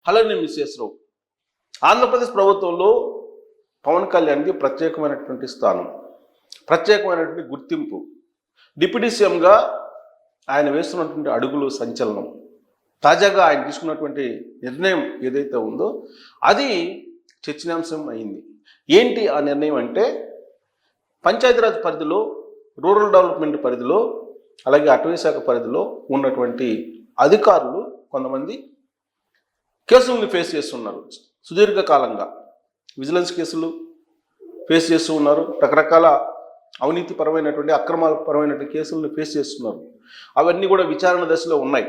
Hello, నేను missus రావు. ఆంధ్రప్రదేశ్ ప్రభుత్వంలో పవన్ కళ్యాణ్కి ప్రత్యేకమైనటువంటి స్థానం, ప్రత్యేకమైనటువంటి గుర్తింపు. డిప్యూటీ సీఎంగా ఆయన వేస్తున్నటువంటి అడుగులు సంచలనం. తాజాగా ఆయన తీసుకున్నటువంటి నిర్ణయం ఏదైతే ఉందో అది చర్చనీయాంశం అయింది. ఏంటి ఆ నిర్ణయం అంటే, పంచాయతీరాజ్ పరిధిలో, రూరల్ డెవలప్మెంట్ పరిధిలో, అలాగే అటవీ శాఖ పరిధిలో ఉన్నటువంటి అధికారులు కొంతమంది కేసులను ఫేస్ చేస్తున్నారు. సుదీర్ఘకాలంగా విజిలెన్స్ కేసులు ఫేస్ చేస్తూ ఉన్నారు. రకరకాల అవినీతిపరమైనటువంటి అక్రమాలపరమైనటువంటి కేసులను ఫేస్ చేస్తున్నారు. అవన్నీ కూడా విచారణ దశలో ఉన్నాయి.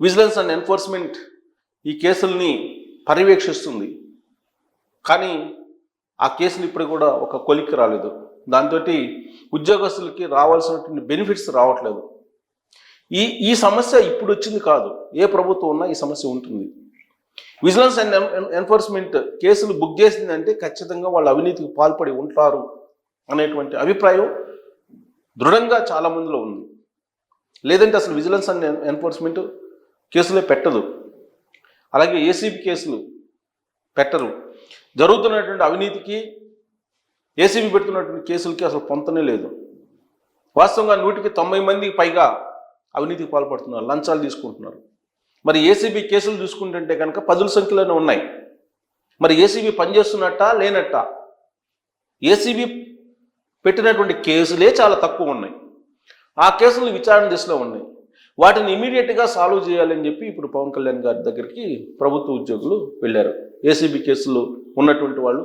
విజిలెన్స్ అండ్ ఎన్ఫోర్స్మెంట్ ఈ కేసుల్ని పర్యవేక్షిస్తుంది. కానీ ఆ కేసులు ఇప్పుడు కూడా ఒక కొలిక్కి రాలేదు. దాంతో ఉద్యోగస్తులకి రావాల్సినటువంటి బెనిఫిట్స్ రావట్లేదు. ఈ సమస్య ఇప్పుడు వచ్చింది కాదు, ఏ ప్రభుత్వం ఉన్నా ఈ సమస్య ఉంటుంది. విజిలెన్స్ అండ్ ఎన్ఫోర్స్మెంట్ కేసులు బుక్ చేసిందంటే ఖచ్చితంగా వాళ్ళు అవినీతికి పాల్పడి ఉంటారు అనేటువంటి అభిప్రాయం దృఢంగా చాలామందిలో ఉంది. లేదంటే అసలు విజిలెన్స్ అండ్ ఎన్ఫోర్స్మెంట్ కేసులే పెట్టదు. అలాగే ఏసీబీ కేసులు పెట్టరు. జరుగుతున్నటువంటి అవినీతికి ఏసీబీ పెడుతున్నటువంటి కేసులకి అసలు పొంతనే లేదు. వాస్తవంగా 190 మందికి పైగా అవినీతికి పాల్పడుతున్నారు, లంచాలు తీసుకుంటున్నారు. మరి ఏసీబీ కేసులు చూసుకుంటుంటే కనుక 10ల సంఖ్యలోనే ఉన్నాయి. మరి ఏసీబీ పనిచేస్తున్నట్టా లేనట్టా? ఏసీబీ పెట్టినటువంటి కేసులే చాలా తక్కువ ఉన్నాయి. ఆ కేసులు విచారణ దిశలో ఉన్నాయి. వాటిని ఇమీడియట్గా సాల్వ్ చేయాలని చెప్పి ఇప్పుడు పవన్ కళ్యాణ్ గారి దగ్గరికి ప్రభుత్వ ఉద్యోగులు వెళ్ళారు. ఏసీబీ కేసులు ఉన్నటువంటి వాళ్ళు,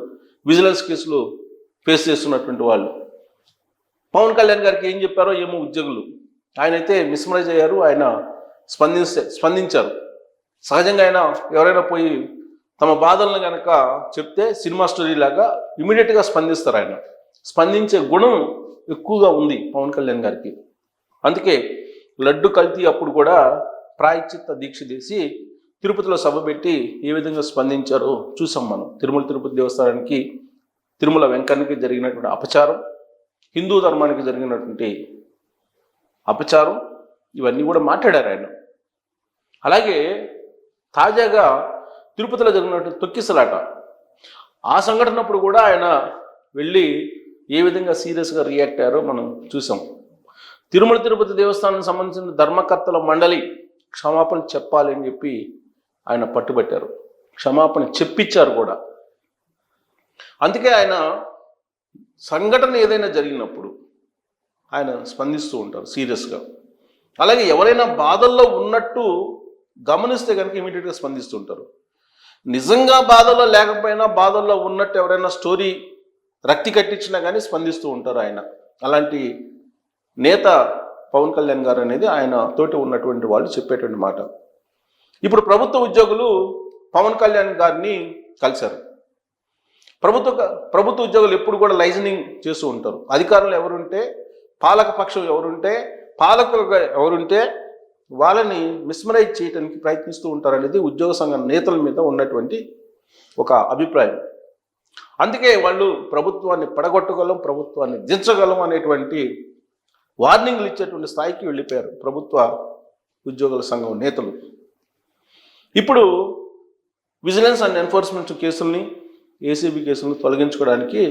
విజిలెన్స్ కేసులు ఫేస్ చేస్తున్నటువంటి వాళ్ళు పవన్ కళ్యాణ్ గారికి ఏం చెప్పారో ఏమో ఉద్యోగులు. ఆయనైతే మిస్మరైజ్ అయ్యారు. ఆయన స్పందించారు. సహజంగా ఆయన ఎవరైనా పోయి తమ బాధలను కనుక చెప్తే సినిమా స్టోరీ లాగా ఇమీడియట్గా స్పందిస్తారు. ఆయన స్పందించే గుణం ఎక్కువగా ఉంది పవన్ కళ్యాణ్ గారికి. అందుకే లడ్డు కల్తీ అప్పుడు కూడా ప్రాయశ్చిత్త దీక్ష చేసి తిరుపతిలో సభ పెట్టి ఏ విధంగా స్పందించారో చూసాం మనం. తిరుపతి దేవస్థానానికి, తిరుమల వెంకన్నకి జరిగినటువంటి అపచారం, హిందూ ధర్మానికి జరిగినటువంటి అపచారం, ఇవన్నీ కూడా మాట్లాడారు ఆయన. అలాగే తాజాగా తిరుపతిలో జరిగినటువంటి తొక్కిసలాట, ఆ సంఘటనప్పుడు కూడా ఆయన వెళ్ళి ఏ విధంగా సీరియస్గా రియాక్ట్ అయ్యారో మనం చూసాం. తిరుపతి దేవస్థానానికి సంబంధించిన ధర్మకర్తల మండలి క్షమాపణ చెప్పాలి అని చెప్పి ఆయన పట్టుబట్టారు. క్షమాపణ చెప్పించారు కూడా. అందుకే ఆయన సంఘటన ఏదైనా జరిగినప్పుడు ఆయన స్పందిస్తూ ఉంటారు సీరియస్గా. అలాగే ఎవరైనా బాధల్లో ఉన్నట్టు గమనిస్తే కనుక ఇమీడియట్గా స్పందిస్తూ ఉంటారు. నిజంగా బాధల్లో లేకపోయినా బాధల్లో ఉన్నట్టు ఎవరైనా స్టోరీ రక్తి కట్టించినా కానీ స్పందిస్తూ ఉంటారు ఆయన. అలాంటి నేత పవన్ కళ్యాణ్ గారు అనేది ఆయన తోటి ఉన్నటువంటి వాళ్ళు చెప్పేటువంటి మాట. ఇప్పుడు ప్రభుత్వ ఉద్యోగులు పవన్ కళ్యాణ్ గారిని కలిశారు. ప్రభుత్వ ఉద్యోగులు ఎప్పుడు కూడా లైజనింగ్ చేస్తూ ఉంటారు. అధికారులు ఎవరుంటే, పాలక పక్షం ఎవరుంటే, పాలకులుగా ఎవరుంటే వాళ్ళని మిస్మరైజ్ చేయడానికి ప్రయత్నిస్తూ ఉంటారనేది ఉద్యోగ సంఘ నేతల మీద ఉన్నటువంటి ఒక అభిప్రాయం. అందుకే వాళ్ళు ప్రభుత్వాన్ని పడగొట్టగలం, ప్రభుత్వాన్ని దించగలం అనేటువంటి వార్నింగ్లు ఇచ్చేటువంటి స్థాయికి వెళ్ళిపోయారు ప్రభుత్వ ఉద్యోగుల సంఘం నేతలు. ఇప్పుడు విజిలెన్స్ అండ్ ఎన్ఫోర్స్మెంట్ కేసుల్ని, ఏసీబీ కేసులను తొలగించుకోవడానికి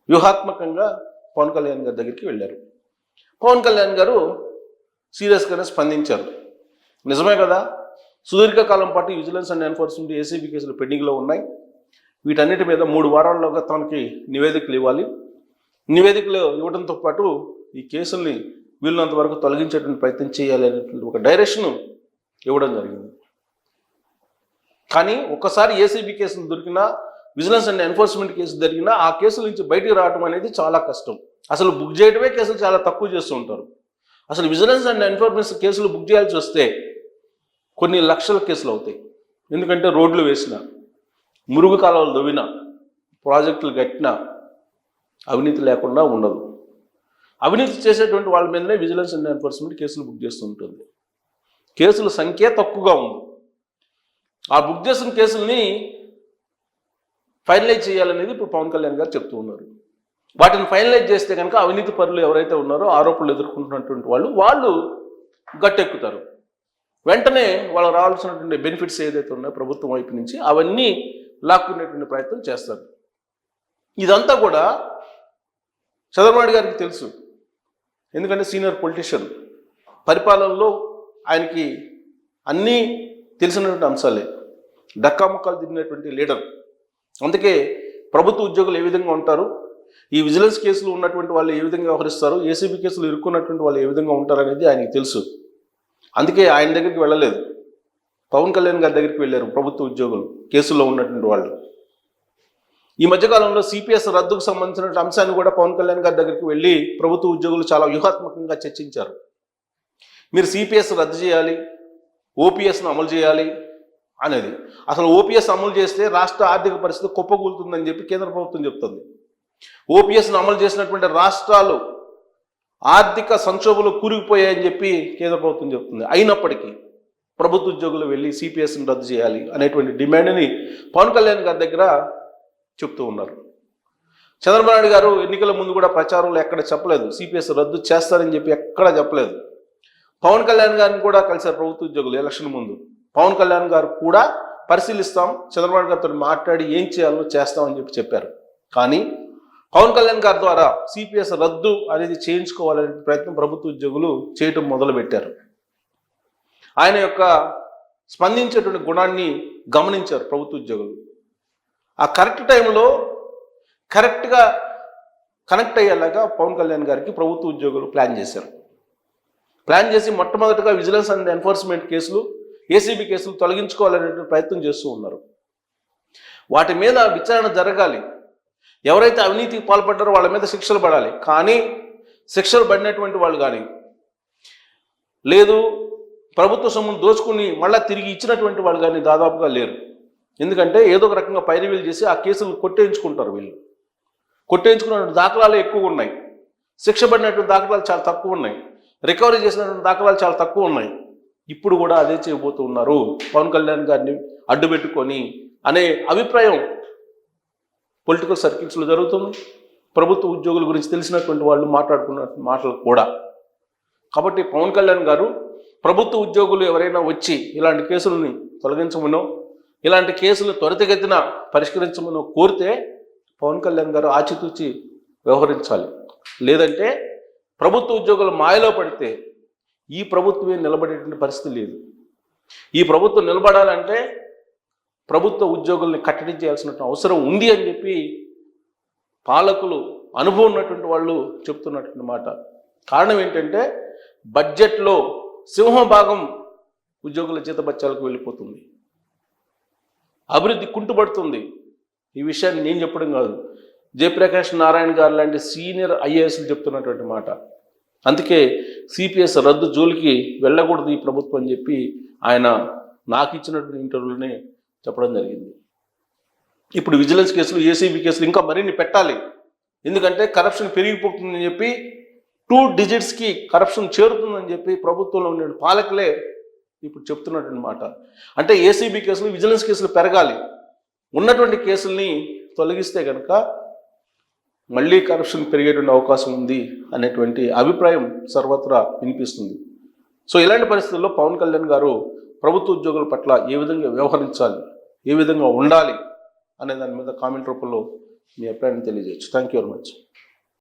వ్యూహాత్మకంగా పవన్ కళ్యాణ్ గారి దగ్గరికి వెళ్ళారు. పవన్ కళ్యాణ్ గారు సీరియస్గానే స్పందించారు. నిజమే కదా, సుదీర్ఘకాలం పాటు విజిలెన్స్ అండ్ ఎన్ఫోర్స్మెంట్ ఏసీబీ కేసులు పెండింగ్లో ఉన్నాయి. వీటన్నిటి మీద 3 వారాల్లోగా తనకి నివేదికలు ఇవ్వాలి. నివేదికలు ఇవ్వడంతో పాటు ఈ కేసుల్ని వీళ్ళంత వరకు తొలగించేటువంటి ప్రయత్నం చేయాలి అనేటువంటి ఒక డైరెక్షన్ ఇవ్వడం జరిగింది. కానీ ఒక్కసారి ఏసీబీ కేసులు దొరికినా, విజిలెన్స్ అండ్ ఎన్ఫోర్స్మెంట్ కేసు జరిగినా ఆ కేసుల నుంచి బయటికి రావడం అనేది చాలా కష్టం. అసలు బుక్ చేయడమే కేసులు చాలా తక్కువ చేస్తూ ఉంటారు. అసలు విజిలెన్స్ అండ్ ఎన్ఫోర్స్మెంట్ కేసులు బుక్ చేయాల్సి వస్తే కొన్ని లక్షల కేసులు అవుతాయి. ఎందుకంటే రోడ్లు వేసిన, మురుగు కాలువలు దవ్విన, ప్రాజెక్టులు కట్టినా అవినీతి లేకుండా ఉండదు. అవినీతి చేసేటువంటి వాళ్ళ మీదనే విజిలెన్స్ అండ్ ఎన్ఫోర్స్మెంట్ కేసులు బుక్ చేస్తూ ఉంటుంది. కేసుల సంఖ్య తక్కువగా ఉంది. ఆ బుక్ చేసిన కేసుల్ని ఫైనలైజ్ చేయాలనేది ఇప్పుడు పవన్ కళ్యాణ్ గారు చెప్తూ ఉన్నారు. వాటిని ఫైనలైజ్ చేస్తే కనుక అవినీతి పరులు ఎవరైతే ఉన్నారో, ఆరోపణలు ఎదుర్కొంటున్నటువంటి వాళ్ళు గట్టెక్కుతారు. వెంటనే వాళ్ళకి రావాల్సినటువంటి బెనిఫిట్స్ ఏదైతే ఉన్నాయో ప్రభుత్వం వైపు నుంచి అవన్నీ లాక్కునేటువంటి ప్రయత్నం చేస్తారు. ఇదంతా కూడా చంద్రబాబు నాయుడు గారికి తెలుసు. ఎందుకంటే సీనియర్ పొలిటీషియన్, పరిపాలనలో ఆయనకి అన్నీ తెలిసినటువంటి అంశాలే, డక్కాముక్కలు తిరిగినటువంటి లీడర్. అందుకే ప్రభుత్వ ఉద్యోగులు ఏ విధంగా ఉంటారు, ఈ విజిలెన్స్ కేసులు ఉన్నటువంటి వాళ్ళు ఏ విధంగా వ్యవహరిస్తారు, ఏసీబీ కేసులు ఇరుక్కున్నటువంటి వాళ్ళు ఏ విధంగా ఉంటారు అనేది ఆయనకి తెలుసు. అందుకే ఆయన దగ్గరికి వెళ్ళలేదు, పవన్ కళ్యాణ్ గారి దగ్గరికి వెళ్ళారు ప్రభుత్వ ఉద్యోగులు, కేసుల్లో ఉన్నటువంటి వాళ్ళు. ఈ మధ్యకాలంలో సిపిఎస్ రద్దుకు సంబంధించిన అంశాన్ని కూడా పవన్ కళ్యాణ్ గారి దగ్గరికి వెళ్ళి ప్రభుత్వ ఉద్యోగులు చాలా వ్యూహాత్మకంగా చర్చించారు. మీరు సిపిఎస్ రద్దు చేయాలి, ఓపీఎస్ను అమలు చేయాలి అనేది. అసలు ఓపీఎస్ అమలు చేస్తే రాష్ట్ర ఆర్థిక పరిస్థితి కుప్పకూలుతుందని చెప్పి కేంద్ర ప్రభుత్వం చెప్తుంది. ఓపీఎస్ను అమలు చేసినటువంటి రాష్ట్రాలు ఆర్థిక సంక్షోభంలో కూరుకుపోయాయని చెప్పి కేంద్ర ప్రభుత్వం చెప్తుంది. అయినప్పటికీ ప్రభుత్వ ఉద్యోగులు వెళ్ళి సిపిఎస్ని రద్దు చేయాలి అనేటువంటి డిమాండ్ని పవన్ కళ్యాణ్ గారి దగ్గర చెప్తూ ఉన్నారు. చంద్రబాబు నాయుడు గారు ఎన్నికల ముందు కూడా ప్రచారంలో ఎక్కడ చెప్పలేదు సిపిఎస్ రద్దు చేస్తారని చెప్పి, ఎక్కడ చెప్పలేదు. పవన్ కళ్యాణ్ గారిని కూడా కలిసారు ప్రభుత్వ ఉద్యోగులు ఎలక్షన్ ముందు. పవన్ కళ్యాణ్ గారు కూడా పరిశీలిస్తాం, చంద్రబాబు గారితో మాట్లాడి ఏం చేయాలో చేస్తామని చెప్పి చెప్పారు. కానీ పవన్ కళ్యాణ్ గారి ద్వారా సిపిఎస్ రద్దు అనేది చేయించుకోవాలనే ప్రయత్నం ప్రభుత్వ ఉద్యోగులు చేయటం మొదలుపెట్టారు. ఆయన యొక్క స్పందించేటువంటి గుణాన్ని గమనించారు ప్రభుత్వ ఉద్యోగులు. ఆ కరెక్ట్ టైంలో కరెక్ట్గా కనెక్ట్ అయ్యేలాగా పవన్ కళ్యాణ్ గారికి ప్రభుత్వ ఉద్యోగులు ప్లాన్ చేశారు. ప్లాన్ చేసి మొట్టమొదటిగా విజిలెన్స్ అండ్ ఎన్ఫోర్స్మెంట్ కేసులు, ఏసీబీ కేసులు తొలగించుకోవాలనే ప్రయత్నం చేస్తూ ఉన్నారు. వాటి మీద విచారణ జరగాలి, ఎవరైతే అవినీతికి పాల్పడ్డారో వాళ్ళ మీద శిక్షలు పడాలి. కానీ శిక్షలు పడినటువంటి వాళ్ళు కానీ, లేదు ప్రభుత్వ సొమ్మును దోచుకుని మళ్ళీ తిరిగి ఇచ్చినటువంటి వాళ్ళు కానీ దాదాపుగా లేరు. ఎందుకంటే ఏదో ఒక రకంగా పైరవీలు చేసి ఆ కేసులు కొట్టేయించుకుంటారు. వీళ్ళు కొట్టేయించుకున్నటువంటి దాఖలాలు ఎక్కువ ఉన్నాయి, శిక్ష పడినటువంటి దాఖలాలు చాలా తక్కువ ఉన్నాయి, రికవరీ చేసినటువంటి దాఖలాలు చాలా తక్కువ ఉన్నాయి. ఇప్పుడు కూడా అదే చేయబోతూ ఉన్నారు పవన్ కళ్యాణ్ గారిని అడ్డుపెట్టుకొని అనే అభిప్రాయం పొలిటికల్ సర్కిల్స్లో జరుగుతుంది. ప్రభుత్వ ఉద్యోగుల గురించి తెలిసినటువంటి వాళ్ళు మాట్లాడుకున్న మాటలు కూడా. కాబట్టి పవన్ కళ్యాణ్ గారు ప్రభుత్వ ఉద్యోగులు ఎవరైనా వచ్చి ఇలాంటి కేసులని తొలగించమనో, ఇలాంటి కేసులు త్వరితగతిన పరిష్కరించమనో కోరితే పవన్ కళ్యాణ్ గారు ఆచితూచి వ్యవహరించాలి. లేదంటే ప్రభుత్వ ఉద్యోగుల మాయలో పడితే ఈ ప్రభుత్వమే నిలబడేటువంటి పరిస్థితి లేదు. ఈ ప్రభుత్వం నిలబడాలంటే ప్రభుత్వ ఉద్యోగుల్ని కట్టడి చేయాల్సిన అవసరం ఉంది అని చెప్పి పాలకులు, అనుభవం ఉన్నటువంటి వాళ్ళు చెప్తున్నటువంటి మాట. కారణం ఏంటంటే బడ్జెట్లో సింహభాగం ఉద్యోగుల జీతభత్యాలకు వెళ్ళిపోతుంది, అభివృద్ధి కుంటుపడుతుంది. ఈ విషయాన్ని నేను చెప్పడం కాదు, జయప్రకాష్ నారాయణ గారు లాంటి సీనియర్ ఐఏఎస్లు చెప్తున్నటువంటి మాట. అందుకే సిపిఎస్ రద్దు జోలికి వెళ్ళకూడదు ఈ ప్రభుత్వం అని చెప్పి ఆయన నాకు ఇచ్చినటువంటి ఇంటర్వ్యూలోనే చెప్పడం జరిగింది. ఇప్పుడు విజిలెన్స్ కేసులు, ఏసీబీ కేసులు ఇంకా మరిన్ని పెట్టాలి. ఎందుకంటే కరప్షన్ పెరిగిపోతుందని చెప్పి 2 డిజిట్స్కి కరప్షన్ చేరుతుందని చెప్పి ప్రభుత్వంలో ఉన్న పాలకులే ఇప్పుడు చెప్తున్నటువంటి మాట. అంటే ఏసీబీ కేసులు, విజిలెన్స్ కేసులు పెరగాలి. ఉన్నటువంటి కేసుల్ని తొలగిస్తే కనుక మళ్ళీ కరప్షన్ పెరిగేటువంటి అవకాశం ఉంది అనేటువంటి అభిప్రాయం సర్వత్రా వినిపిస్తుంది. సో ఇలాంటి పరిస్థితుల్లో పవన్ కళ్యాణ్ గారు ప్రభుత్వ ఉద్యోగుల పట్ల ఏ విధంగా వ్యవహరించాలి, ఏ విధంగా ఉండాలి అనే దాని మీద కామెంట్ రూపంలో మీ అభిప్రాయాన్ని తెలియజేయచ్చు. Thank you very much.